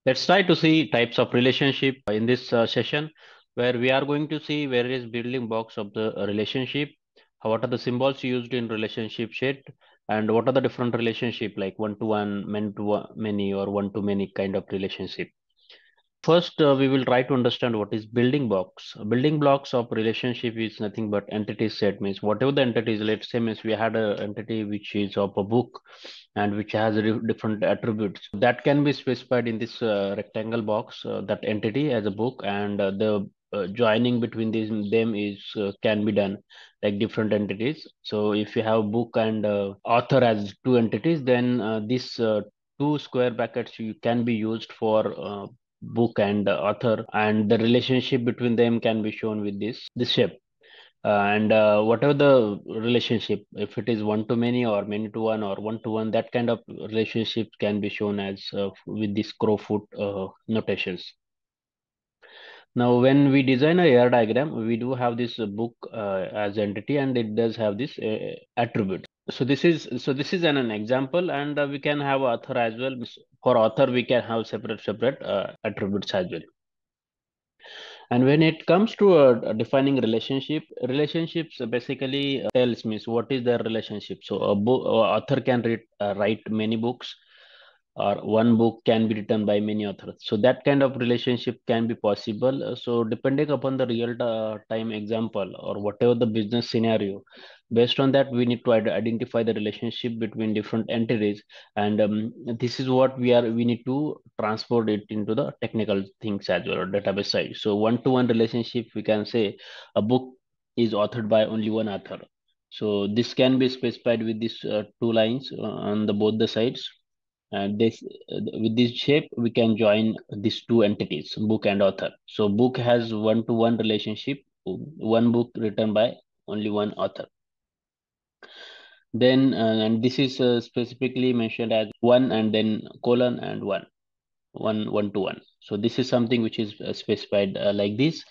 Let's try to see types of relationship in this session, where we are going to see various building blocks of the relationship, what are the symbols used in relationship sheet, and what are the different relationship like one-to-one, many, or one-to-many kind of relationship. First, we will try to understand what is building blocks. Building blocks of relationship is nothing but entity set, means whatever the entity is. Let's say means we had a entity which is of a book and which has different attributes that can be specified in this rectangle box. That entity as a book, and the joining between them is can be done like different entities. So if you have book and author as two entities, then this two square brackets you can be used for book and author, and the relationship between them can be shown with this shape. And whatever the relationship, if it is one to many or many to one or one to one, that kind of relationship can be shown as with this crowfoot notations. Now, when we design a AR diagram, we do have this book as entity, and it does have this attribute. So this is an example, and we can have author as well. For author, we can have separate attributes as well. And when it comes to defining relationships basically tells me what is their relationship. So a book author can write many books, or one book can be written by many authors. So that kind of relationship can be possible. So depending upon the real time example or whatever the business scenario, based on that we need to identify the relationship between different entities, and this is what we need to transport it into the technical things as well, or database side. So one-to-one relationship, we can say a book is authored by only one author. So this can be specified with these two lines on the both the sides, and this with this shape we can join these two entities, book and author. So book has one-to-one relationship, one book written by only one author. Then and this is specifically mentioned as one and then colon and one to one. So this is something which is specified like this.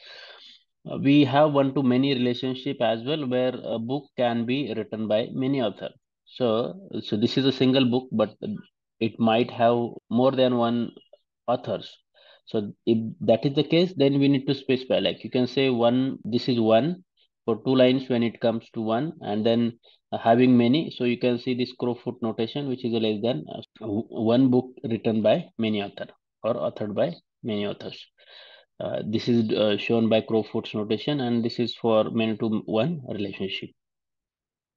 We have one to many relationship as well, where a book can be written by many authors. So this is a single book, but it might have more than one authors. So if that is the case, then we need to specify, like you can say one, this is one for two lines when it comes to one, and then having many. So you can see this crowfoot notation, which is less than one book written by many author or authored by many authors. This is shown by crowfoot's notation, and this is for many to one relationship.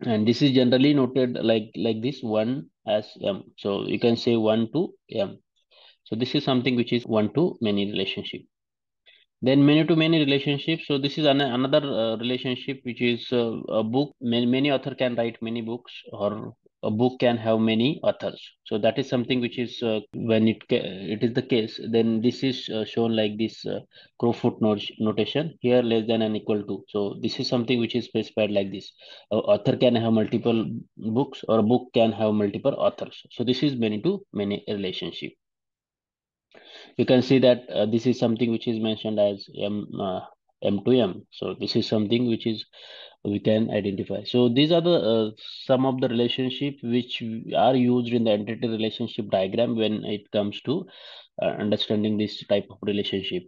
And this is generally noted like this, one as m. So you can say one to m. So this is something which is one to many relationship. Then many to many relationship. So this is another relationship which is a book. Many author can write many books, or a book can have many authors. So that is something which is when it is the case, then this is shown like this crowfoot notation here, less than and equal to. So this is something which is specified like this. Author can have multiple books, or a book can have multiple authors. So this is many to many relationship. You can see that this is something which is mentioned as m to m. So this is something which is we can identify. So these are the some of the relationship which are used in the entity relationship diagram when it comes to understanding this type of relationship.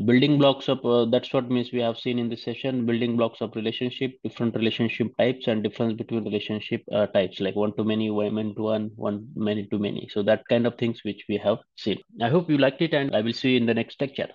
Building blocks of that's what means we have seen in this session. Building blocks of relationship, different relationship types, and difference between relationship types, like one to many, one to one many to many. So that kind of things which we have seen. I hope you liked it, and I will see you in the next lecture.